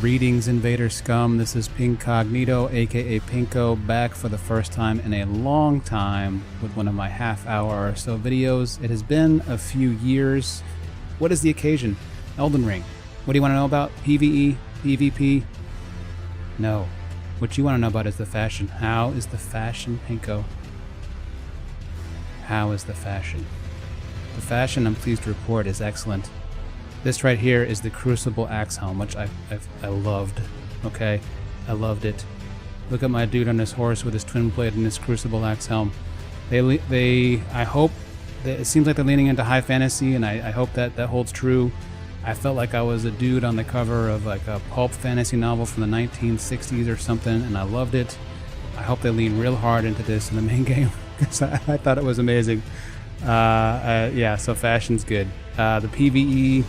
Greetings, Invader Scum. This is Pincognito, aka Pinko, back for the first time in a long time with one of my half-hour or so videos. It has been a few years. What is the occasion? Elden Ring. What do you want to know about? PvE? PvP? No. What you want to know about is the fashion. How is the fashion, Pinko? How is the fashion? The fashion, I'm pleased to report, is excellent. This right here is the Crucible Axe Helm, which I loved. Okay, I loved it. Look at my dude on his horse with his twin blade and his Crucible Axe Helm. I hope that it seems like they're leaning into high fantasy, and I hope that holds true. I felt like I was a dude on the cover of like a pulp fantasy novel from the 1960s or something, and I loved it. I hope they lean real hard into this in the main game because I thought it was amazing. Yeah, so fashion's good. The PvE.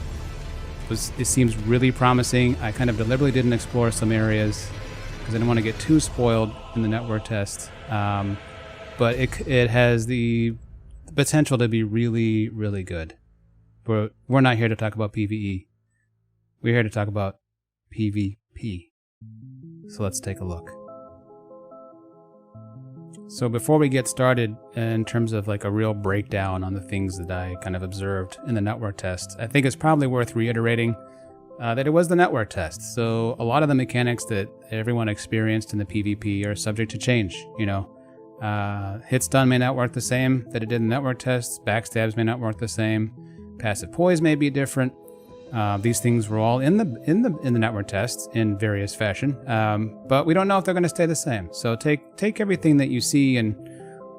It seems really promising. I kind of deliberately didn't explore some areas because I didn't want to get too spoiled in the network test. But it has the potential to be really, really good. But we're not here to talk about PvE. We're here to talk about PvP. So let's take a look. So before we get started in terms of like a real breakdown on the things that I kind of observed in the network test, I think it's probably worth reiterating that it was the network test. So a lot of the mechanics that everyone experienced in the PvP are subject to change. You know, hit stun may not work the same that it did in the network tests. Backstabs may not work the same. Passive poise may be different. These things were all in the network tests in various fashion, but we don't know if they're going to stay the same. So take everything that you see and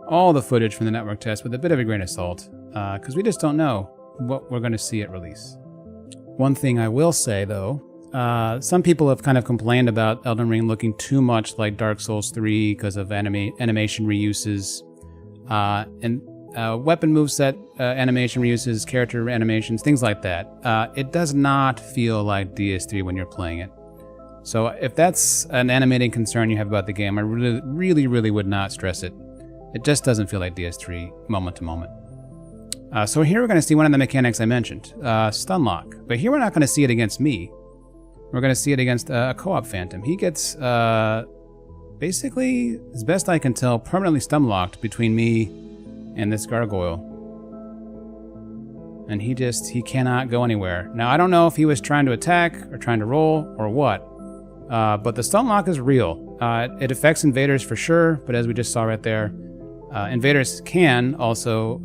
all the footage from the network test with a bit of a grain of salt, because we just don't know what we're going to see at release. One thing I will say though, some people have kind of complained about Elden Ring looking too much like Dark Souls 3 because of animation reuses, and weapon moveset animation reuses, character animations, things like that. It does not feel like DS3 when you're playing it. So if that's an animating concern you have about the game, I really would not stress it. It just doesn't feel like DS3 moment to moment. So here we're going to see one of the mechanics I mentioned, Stunlock. But here we're not going to see it against me. We're going to see it against a co-op phantom. He gets, basically, as best I can tell, permanently stunlocked between me and this gargoyle. And he cannot go anywhere. Now, I don't know if he was trying to attack or trying to roll or what, but the stunlock is real. It affects invaders for sure, but as we just saw right there, invaders can also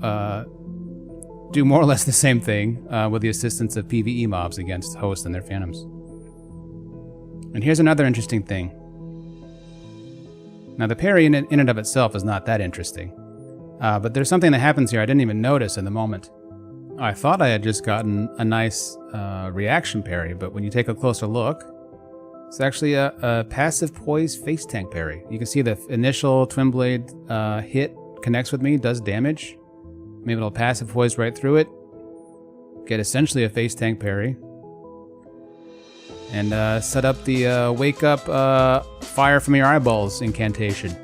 do more or less the same thing with the assistance of PvE mobs against hosts and their phantoms. And here's another interesting thing. Now, the parry in and of itself is not that interesting. But there's something that happens here I didn't even notice in the moment. I thought I had just gotten a nice reaction parry, but when you take a closer look, it's actually a passive poise Facetank parry. You can see the initial twin blade hit connects with me, does damage. I'm able to passive poise right through it, get essentially a Facetank parry, and set up the wake up fire from your eyeballs incantation.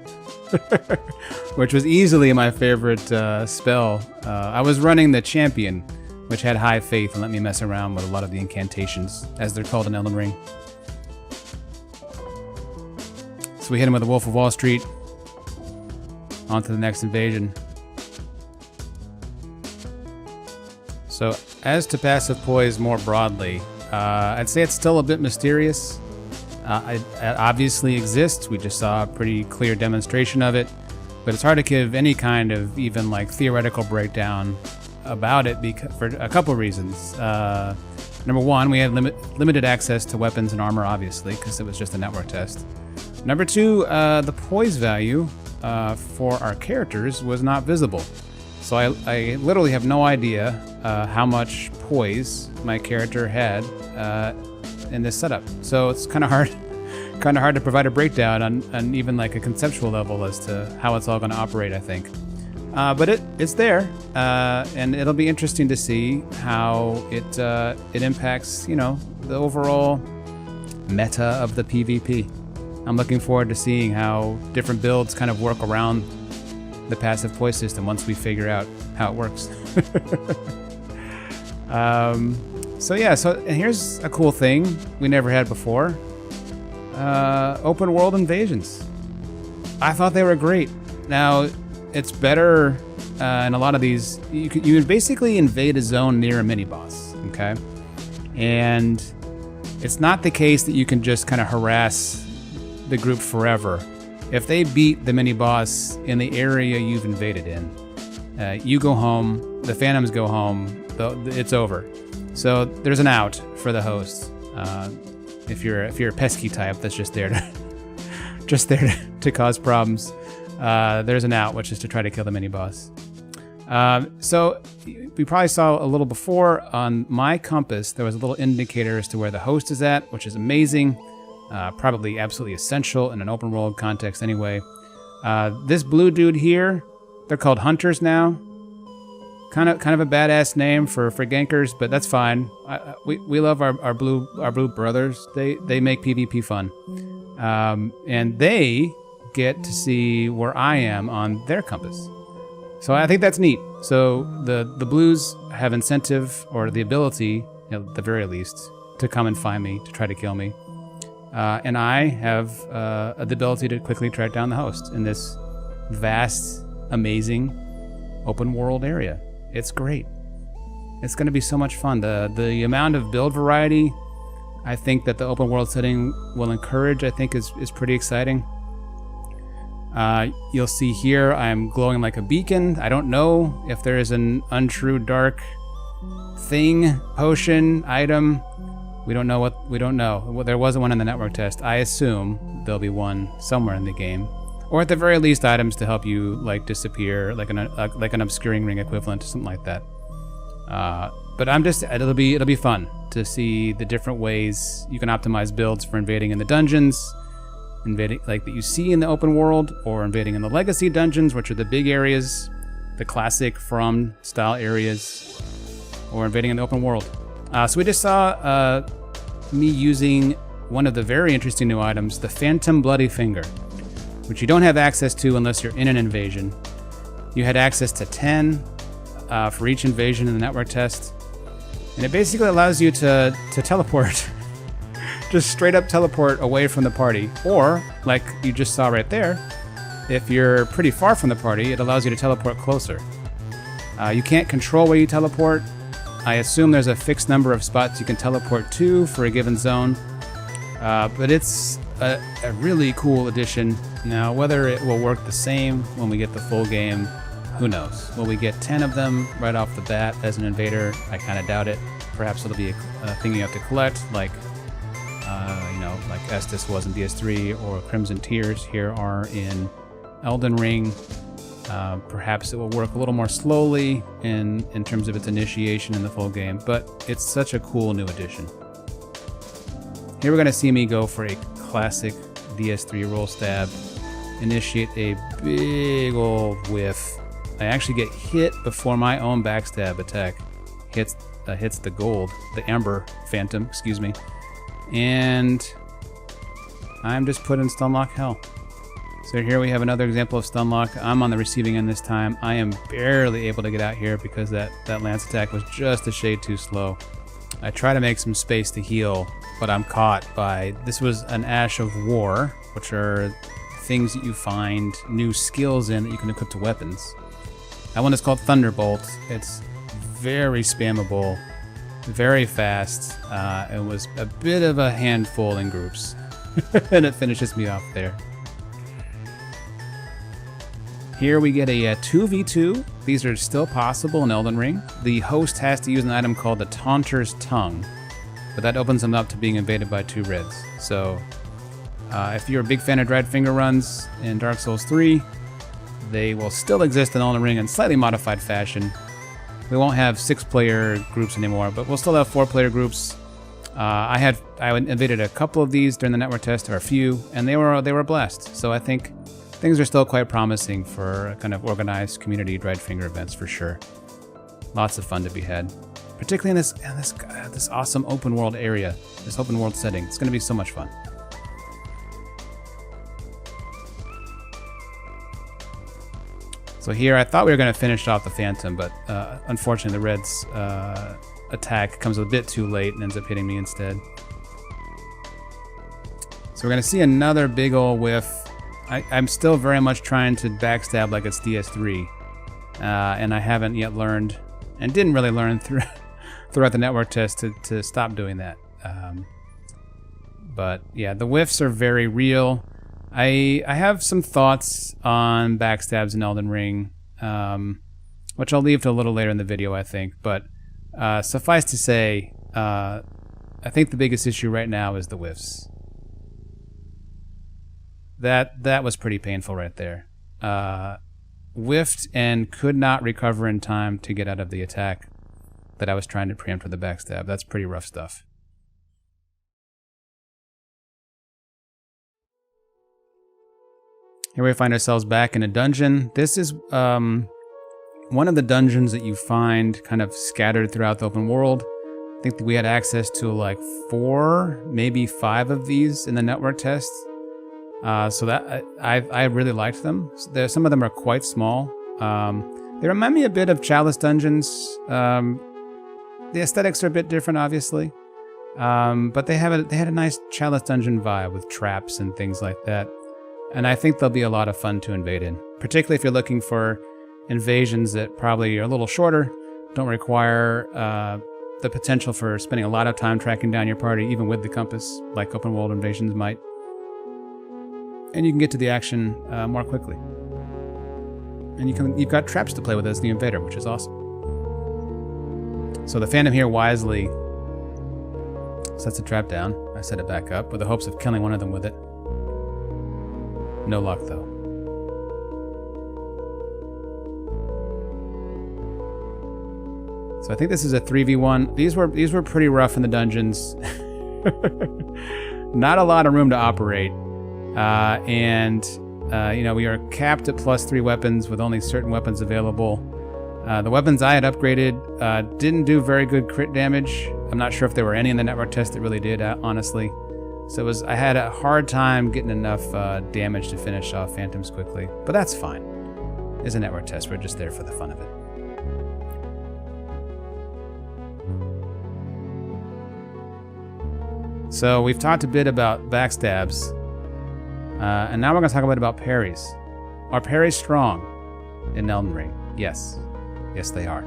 Which was easily my favorite spell. I was running the champion, which had high faith and let me mess around with a lot of the incantations, as they're called in Elden Ring. So we hit him with the Wolf of Wall Street. On to the next invasion. So as to passive poise more broadly, I'd say it's still a bit mysterious. It obviously exists. We just saw a pretty clear demonstration of it, but it's hard to give any kind of even like theoretical breakdown about it for a couple of reasons. Number one, we had limited access to weapons and armor, obviously, because it was just a network test. Number two, the poise value for our characters was not visible. So I literally have no idea how much poise my character had in this setup. So it's kind of hard to provide a breakdown on even like a conceptual level as to how it's all going to operate, I think. But it's there, and it'll be interesting to see how it impacts, you know, the overall meta of the PvP. I'm looking forward to seeing how different builds kind of work around the passive poise system once we figure out how it works. So yeah, and here's a cool thing we never had before. open world invasions. I thought they were great. Now, it's better in a lot of these. You can basically invade a zone near a mini boss, okay? And it's not the case that you can just kind of harass the group forever. If they beat the mini boss in the area you've invaded in, you go home, the phantoms go home, it's over. So there's an out for the host. If you're a pesky type that's just there to cause problems, there's an out, which is to try to kill the mini boss. So we probably saw a little before on my compass, there was a little indicator as to where the host is at, which is amazing. Probably absolutely essential in an open world context anyway. This blue dude here, they're called hunters now. Kind of a badass name for gankers, but that's fine. We love our blue brothers. They make PvP fun, and they get to see where I am on their compass. So I think that's neat. So the blues have incentive or the ability, at the very least, to come and find me to try to kill me, and I have the ability to quickly track down the host in this vast, amazing open world area. It's great. It's going to be so much fun. The amount of build variety I think that the open world setting will encourage, I think is pretty exciting. You'll see here I'm glowing like a beacon. I don't know if there is an untrue dark thing, potion, item. We don't know. Well, there wasn't one in the network test. I assume there'll be one somewhere in the game. Or at the very least, items to help you like disappear, like an obscuring ring equivalent, something like that. But it'll be fun to see the different ways you can optimize builds for invading in the dungeons, invading like that you see in the open world, or invading in the legacy dungeons, which are the big areas, the classic From style areas, or invading in the open world. So we just saw me using one of the very interesting new items, the Phantom Bloody Finger, which you don't have access to unless you're in an invasion. You had access to 10 for each invasion in the network test. And it basically allows you to teleport, just straight up teleport away from the party. Or, like you just saw right there, if you're pretty far from the party, it allows you to teleport closer. You can't control where you teleport. I assume there's a fixed number of spots you can teleport to for a given zone. But it's a really cool addition. Now, whether it will work the same when we get the full game, who knows? Will we get 10 of them right off the bat as an invader? I kind of doubt it. Perhaps it'll be a thing you have to collect, like Estus was in DS3 or Crimson Tears here are in Elden Ring. Perhaps it will work a little more slowly in terms of its initiation in the full game, but it's such a cool new addition. Here we're going to see me go for a classic DS3 roll stab, initiate a big old whiff. I actually get hit before my own backstab attack hits the gold, the amber phantom, excuse me, and I'm just put in Stunlock hell. So here we have another example of Stunlock. I'm on the receiving end this time. I am barely able to get out here because that lance attack was just a shade too slow. I try to make some space to heal, but I'm caught by, this was an Ash of War, which are things that you find new skills in that you can equip to weapons. That one is called Thunderbolt. It's very spammable, very fast. It was a bit of a handful in groups, and it finishes me off there. Here we get a 2v2. These are still possible in Elden Ring. The host has to use an item called the Taunter's Tongue, but that opens them up to being invaded by 2 reds. So if you're a big fan of dried finger runs in Dark Souls 3, they will still exist in Elden Ring in slightly modified fashion. We won't have 6-player groups anymore, but we'll still have 4-player groups. I invaded a couple of these during the network test, or a few, and they were a blast. So I think things are still quite promising for kind of organized community dried finger events for sure. Lots of fun to be had, particularly in this awesome open world area, this open world setting. It's going to be so much fun. So here I thought we were going to finish off the Phantom, but unfortunately the Red's attack comes a bit too late and ends up hitting me instead. So we're going to see another big ol' whiff. I'm still very much trying to backstab like it's DS3. And I haven't yet learned, and didn't really learn throughout the network test to stop doing that. But yeah, the whiffs are very real. I have some thoughts on backstabs in Elden Ring, which I'll leave to a little later in the video, I think. But suffice to say, I think the biggest issue right now is the whiffs. That was pretty painful right there. Whiffed and could not recover in time to get out of the attack that I was trying to preempt with the backstab. That's pretty rough stuff. Here we find ourselves back in a dungeon. This is one of the dungeons that you find kind of scattered throughout the open world. I think that we had access to like 4, maybe 5 of these in the network test. So that I really liked them. Some of them are quite small. They remind me a bit of Chalice dungeons. The aesthetics are a bit different, obviously, but they had a nice Chalice dungeon vibe with traps and things like that. And I think they'll be a lot of fun to invade in, particularly if you're looking for invasions that probably are a little shorter, don't require the potential for spending a lot of time tracking down your party, even with the compass, like open world invasions might. And you can get to the action more quickly. And you've got traps to play with as the invader, which is awesome. So the Phantom here wisely sets the trap down. I set it back up with the hopes of killing one of them with it. No luck, though. So I think this is a 3v1. These were pretty rough in the dungeons. Not a lot of room to operate. You know, we are capped at +3 weapons with only certain weapons available. The weapons I had upgraded didn't do very good crit damage. I'm not sure if there were any in the network test that really did, honestly. So I had a hard time getting enough damage to finish off Phantoms quickly. But that's fine. It's a network test. We're just there for the fun of it. So we've talked a bit about backstabs. And now we're going to talk a bit about parries. Are parries strong in Elden Ring? Yes. Yes, they are.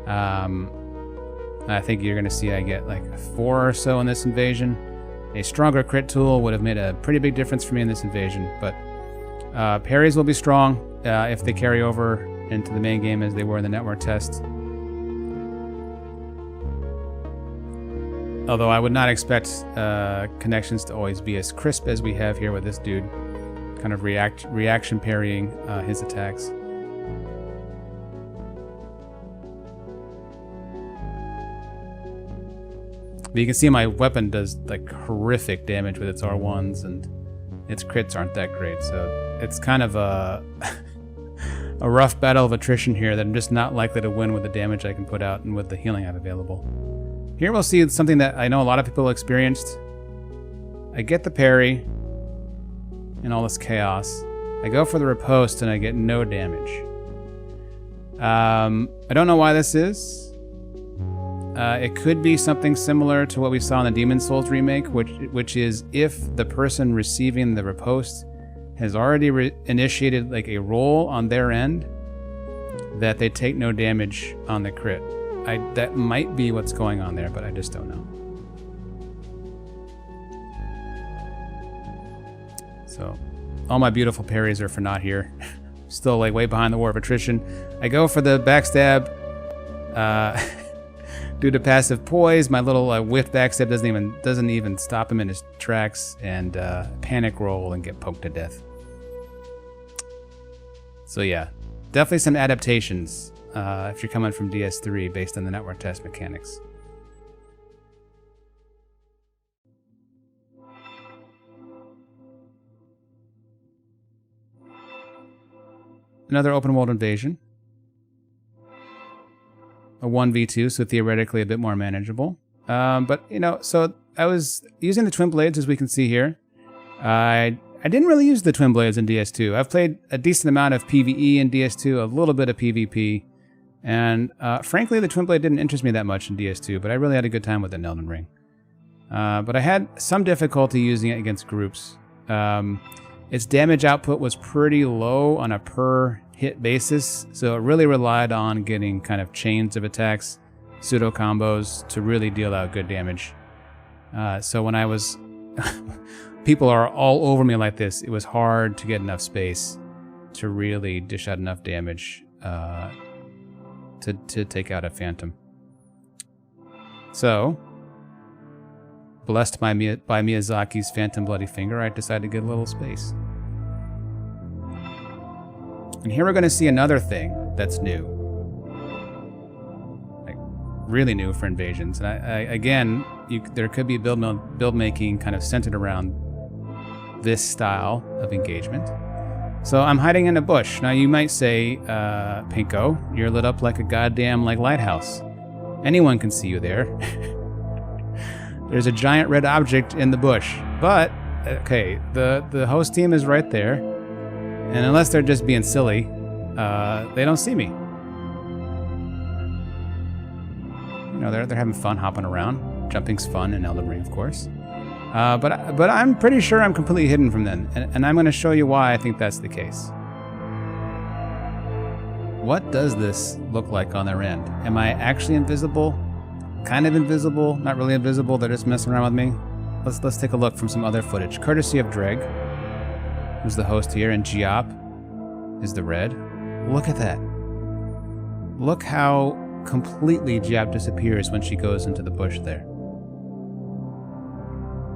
I think you're going to see I get like 4 or so in this invasion. A stronger crit tool would have made a pretty big difference for me in this invasion. But parries will be strong if they carry over into the main game as they were in the network test. Although I would not expect connections to always be as crisp as we have here with this dude, kind of reaction parrying his attacks. But you can see my weapon does like horrific damage with its R1s, and its crits aren't that great. So it's kind of a rough battle of attrition here that I'm just not likely to win with the damage I can put out and with the healing I have available. Here we'll see something that I know a lot of people experienced. I get the parry in all this chaos. I go for the riposte and I get no damage. I don't know why this is. It could be something similar to what we saw in the Demon's Souls remake, which is if the person receiving the riposte has already initiated like a roll on their end, that they take no damage on the crit. That might be what's going on there, but I just don't know. So, all my beautiful parries are for naught here. Still like way behind the war of attrition. I go for the backstab. Due to passive poise, my little whiff backstab doesn't even stop him in his tracks, and panic roll and get poked to death. So yeah, definitely some adaptations. If you're coming from DS3 based on the network test mechanics. Another open world invasion. A 1v2, so theoretically a bit more manageable. But, you know, so I was using the Twin Blades, as we can see here. I didn't really use the Twin Blades in DS2. I've played a decent amount of PvE in DS2, a little bit of PvP. And frankly, the Twin Blade didn't interest me that much in DS2, but I really had a good time with it in Elden Ring. But I had some difficulty using it against groups. Its damage output was pretty low on a per hit basis, so it really relied on getting kind of chains of attacks, pseudo combos to really deal out good damage. So when I was... people are all over me like this, it was hard to get enough space to really dish out enough damage to take out a Phantom. So, blessed by Miyazaki's Phantom Bloody Finger, I decided to get a little space. And here we're going to see another thing that's new. Like, really new for invasions. And again, there could be build making kind of centered around this style of engagement. So I'm hiding in a bush. Now you might say, Pinko, you're lit up like a goddamn lighthouse. Anyone can see you there. There's a giant red object in the bush. But, okay, the host team is right there. And unless they're just being silly, they don't see me. You know, they're having fun hopping around. Jumping's fun in Elden Ring, of course. But I'm pretty sure I'm completely hidden from them. And I'm going to show you why I think that's the case. What does this look like on their end? Am I actually invisible? Kind of invisible? Not really invisible? They're just messing around with me? Let's take a look from some other footage. Courtesy of Dreg, who's the host here, and Giop is the red. Look at that. Look how completely Giop disappears when she goes into the bush there.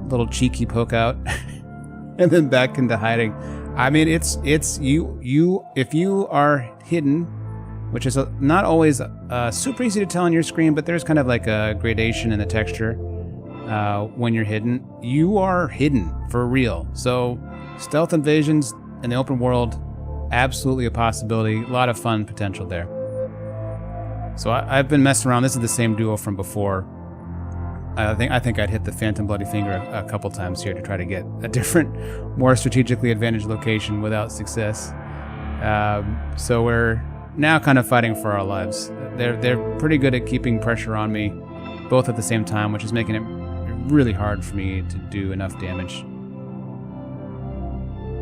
Little cheeky poke out, and then back into hiding. I mean, it's you. If you are hidden, which is not always super easy to tell on your screen, but there's kind of like a gradation in the texture when you're hidden. You are hidden for real. So stealth invasions in the open world, absolutely a possibility. A lot of fun potential there. So I've been messing around. This is the same duo from before. I think I'd hit the Phantom Bloody Finger a couple times here to try to get a different, more strategically advantaged location without success. So we're now kind of fighting for our lives. They're pretty good at keeping pressure on me, both at the same time, which is making it really hard for me to do enough damage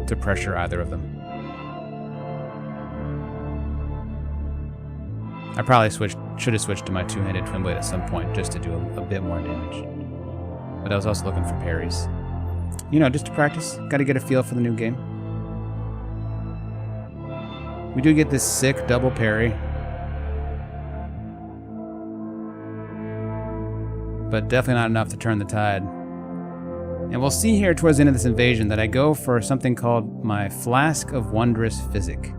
to pressure either of them. I probably should have switched to my two-handed twin blade at some point just to do a bit more damage. But I was also looking for parries. You know, just to practice. Got to get a feel for the new game. We do get this sick double parry. But definitely not enough to turn the tide. And we'll see here towards the end of this invasion that I go for something called my Flask of Wondrous Physick,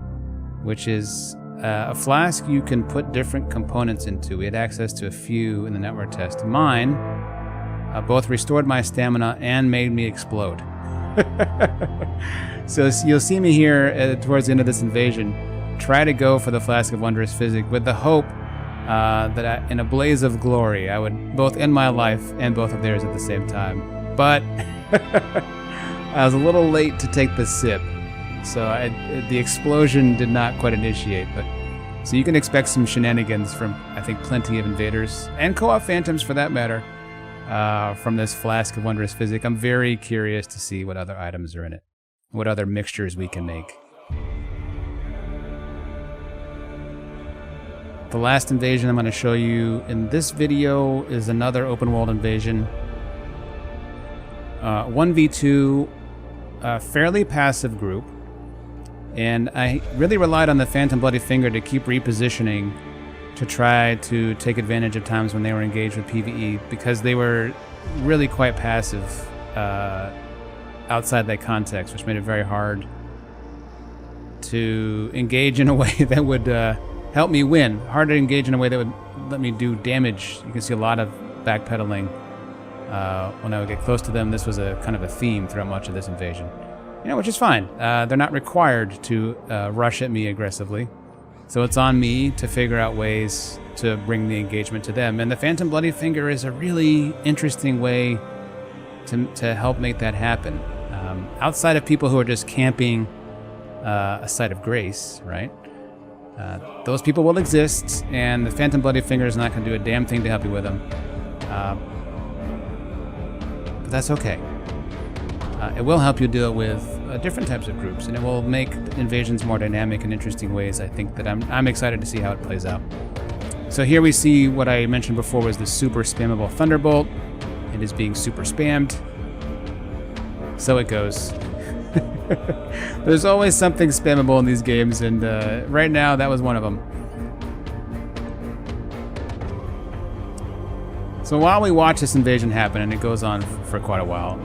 which is a flask you can put different components into. We had access to a few in the network test. Mine both restored my stamina and made me explode. So you'll see me here towards the end of this invasion try to go for the Flask of Wondrous Physick with the hope that in a blaze of glory I would both end my life and both of theirs at the same time. But I was a little late to take the sip. So the explosion did not quite initiate, but so you can expect some shenanigans from, I think, plenty of invaders, and co-op phantoms for that matter, from this Flask of Wondrous Physick. I'm very curious to see what other items are in it, what other mixtures we can make. The last invasion I'm going to show you in this video is another open world invasion. 1v2, fairly passive group. And I really relied on the Phantom Bloody Finger to keep repositioning to try to take advantage of times when they were engaged with PvE, because they were really quite passive outside that context, which made it very hard to engage in a way that would help me win. Hard to engage in a way that would let me do damage. You can see a lot of backpedaling when I would get close to them. This was a kind of a theme throughout much of this invasion. You know, which is fine. They're not required to rush at me aggressively. So it's on me to figure out ways to bring the engagement to them. And the Phantom Bloody Finger is a really interesting way to help make that happen. Outside of people who are just camping a site of grace, right? Those people will exist, and the Phantom Bloody Finger is not going to do a damn thing to help you with them. that's okay. It will help you deal with different types of groups, and it will make invasions more dynamic in interesting ways. I think that I'm excited to see how it plays out. So here we see what I mentioned before was the super spammable Thunderbolt. It is being super spammed. So it goes. There's always something spammable in these games, and right now that was one of them. So while we watch this invasion happen, and it goes on for quite a while,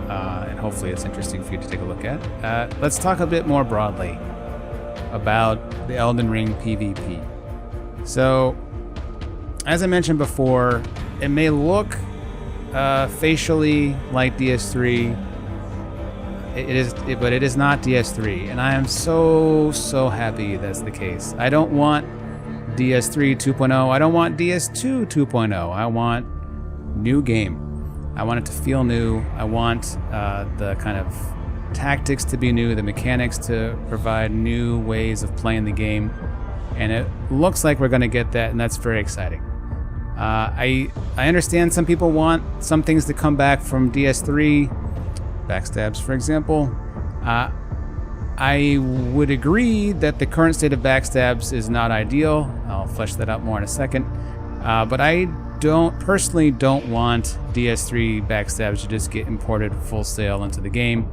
and hopefully it's interesting for you to take a look at, let's talk a bit more broadly about the Elden Ring PvP. So, as I mentioned before, it may look facially like DS3, but it is not DS3, and I am so happy that's the case. I don't want DS3 2.0, I don't want DS2 2.0, I want new game. I want it to feel new. I want the kind of tactics to be new, the mechanics to provide new ways of playing the game, and it looks like we're going to get that, and that's very exciting. I understand some people want some things to come back from DS3, Backstabs, for example. I would agree that the current state of Backstabs is not ideal. I'll flesh that out more in a second. But I personally don't want DS3 Backstabs to just get imported full sail into the game.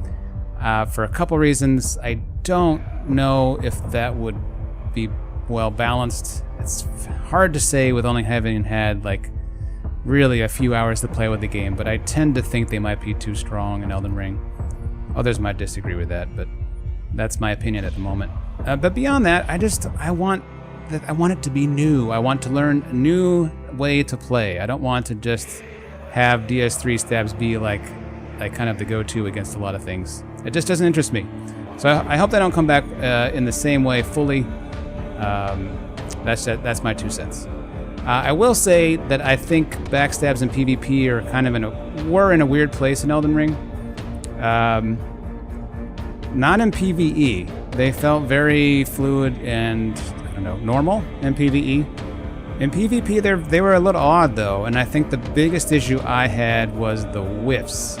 For a couple reasons. I don't know if that would be well balanced. It's hard to say with only having had like really a few hours to play with the game, but I tend to think they might be too strong in Elden Ring. Others might disagree with that, but that's my opinion at the moment. But beyond that, I want it to be new. I want to learn a new way to play. I don't want to just have DS3 stabs be like kind of the go-to against a lot of things. It just doesn't interest me. So I hope they don't come back in the same way fully. That's my 2 cents. I will say that I think Backstabs and PvP are kind of were in a weird place in Elden Ring. Not in PvE. They felt very fluid and normal in PvE. In PvP, they were a little odd though, and I think the biggest issue I had was the whiffs.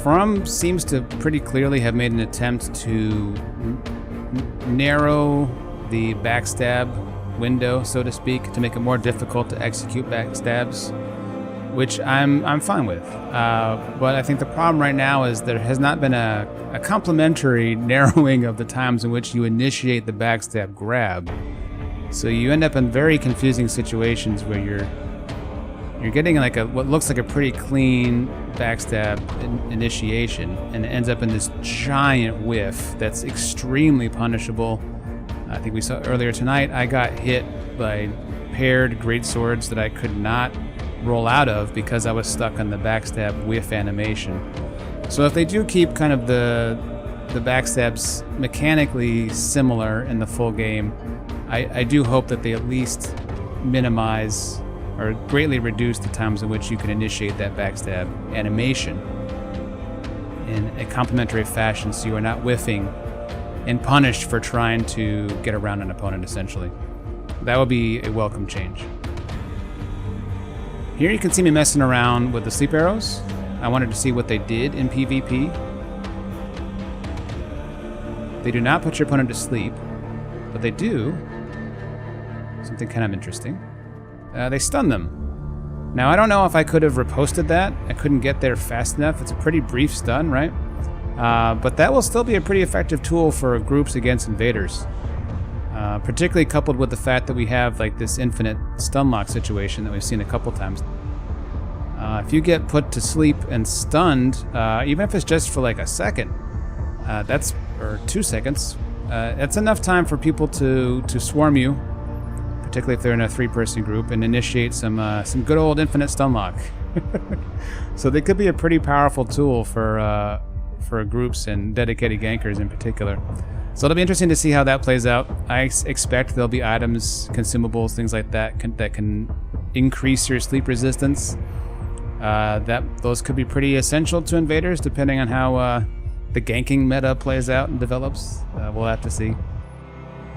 From seems to pretty clearly have made an attempt to narrow the backstab window, so to speak, to make it more difficult to execute backstabs, which I'm fine with. But I think the problem right now is there has not been a complementary narrowing of the times in which you initiate the backstab grab. So you end up in very confusing situations where you're getting like what looks like a pretty clean backstab initiation, and it ends up in this giant whiff that's extremely punishable. I think we saw earlier tonight, I got hit by paired greatswords that I could not roll out of because I was stuck on the backstab whiff animation. So if they do keep kind of the backstabs mechanically similar in the full game, I do hope that they at least minimize or greatly reduce the times in which you can initiate that backstab animation in a complementary fashion so you are not whiffing and punished for trying to get around an opponent, essentially. That would be a welcome change. Here you can see me messing around with the sleep arrows. I wanted to see what they did in PvP. They do not put your opponent to sleep, but they do something kind of interesting. They stun them. Now, I don't know if I could have reposted that. I couldn't get there fast enough. It's a pretty brief stun, right? But that will still be a pretty effective tool for groups against invaders. Particularly coupled with the fact that we have like this infinite Stunlock situation that we've seen a couple times. If you get put to sleep and stunned, even if it's just for like a second, or 2 seconds, that's enough time for people to swarm you, particularly if they're in a 3-person group, and initiate some good old infinite Stunlock. So they could be a pretty powerful tool for groups and dedicated gankers in particular. So it'll be interesting to see how that plays out. I expect there'll be items, consumables, things like that that can increase your sleep resistance. Those could be pretty essential to invaders, depending on how the ganking meta plays out and develops. We'll have to see.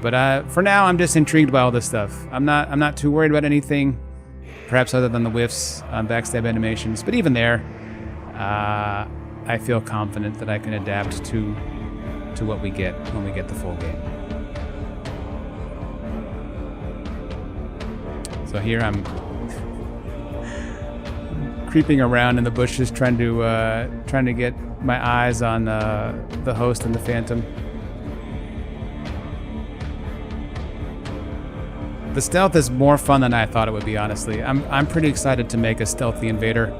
But for now, I'm just intrigued by all this stuff. I'm not too worried about anything, perhaps other than the whiffs on backstab animations. But even there, I feel confident that I can adapt to what we get when we get the full game. So here I'm creeping around in the bushes, trying to get my eyes on the host and the phantom. The stealth is more fun than I thought it would be, honestly. I'm pretty excited to make a stealthy invader.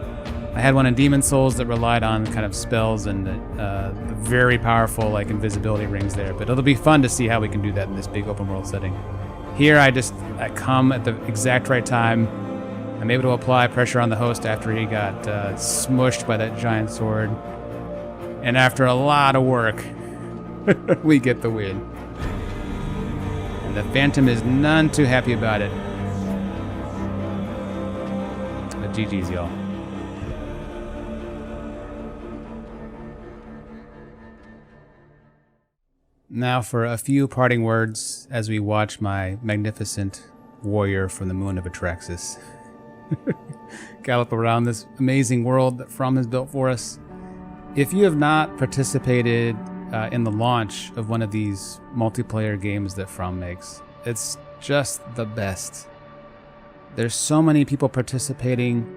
I had one in Demon Souls that relied on kind of spells and the very powerful like invisibility rings there, but it'll be fun to see how we can do that in this big open world setting. Here I come at the exact right time. I'm able to apply pressure on the host after he got smushed by that giant sword. And after a lot of work, we get the win. And the Phantom is none too happy about it. But GG's, y'all. Now for a few parting words as we watch my magnificent warrior from the moon of Atraxis gallop around this amazing world that From has built for us. If you have not participated in the launch of one of these multiplayer games that From makes, it's just the best. There's so many people participating.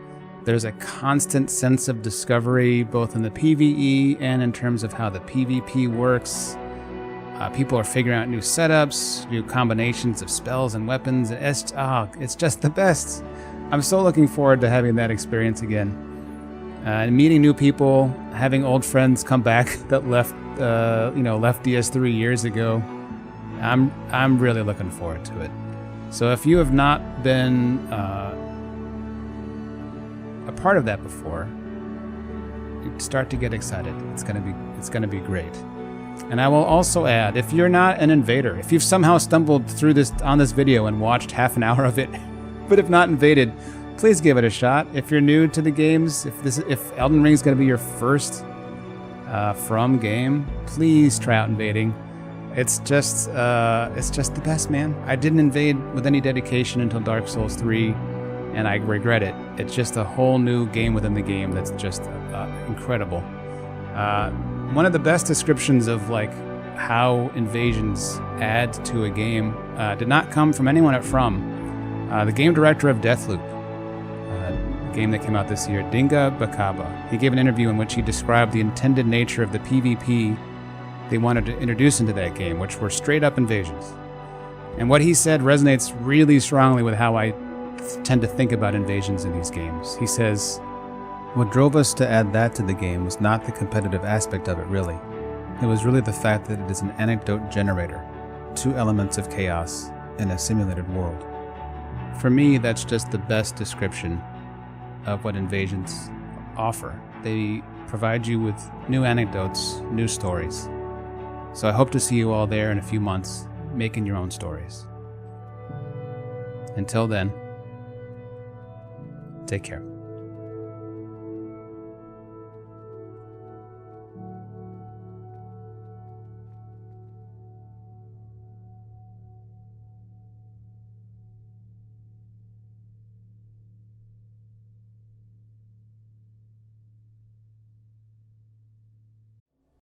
There's a constant sense of discovery, both in the PvE and in terms of how the PvP works. People are figuring out new setups, new combinations of spells and weapons. It's just the best. I'm so looking forward to having that experience again. And meeting new people, having old friends come back that left Diaz 3 years ago. I'm really looking forward to it. So if you have not been a part of that before, you start to get excited. It's gonna be great. And I will also add, if you're not an invader, if you've somehow stumbled through this video and watched half an hour of it, but if not invaded, please give it a shot. If you're new to the games, if Elden Ring is going to be your first From game, please try out invading. It's just the best, man. I didn't invade with any dedication until Dark Souls 3, and I regret it. It's just a whole new game within the game that's just incredible. One of the best descriptions of like how invasions add to a game did not come from anyone at From. The game director of Deathloop, a game that came out this year, Dinga Bakaba. He gave an interview in which he described the intended nature of the PvP they wanted to introduce into that game, which were straight up invasions. And what he said resonates really strongly with how I tend to think about invasions in these games. He says, "What drove us to add that to the game was not the competitive aspect of it, really. It was really the fact that it is an anecdote generator, two elements of chaos in a simulated world." For me, that's just the best description of what invasions offer. They provide you with new anecdotes, new stories. So I hope to see you all there in a few months, making your own stories. Until then, take care.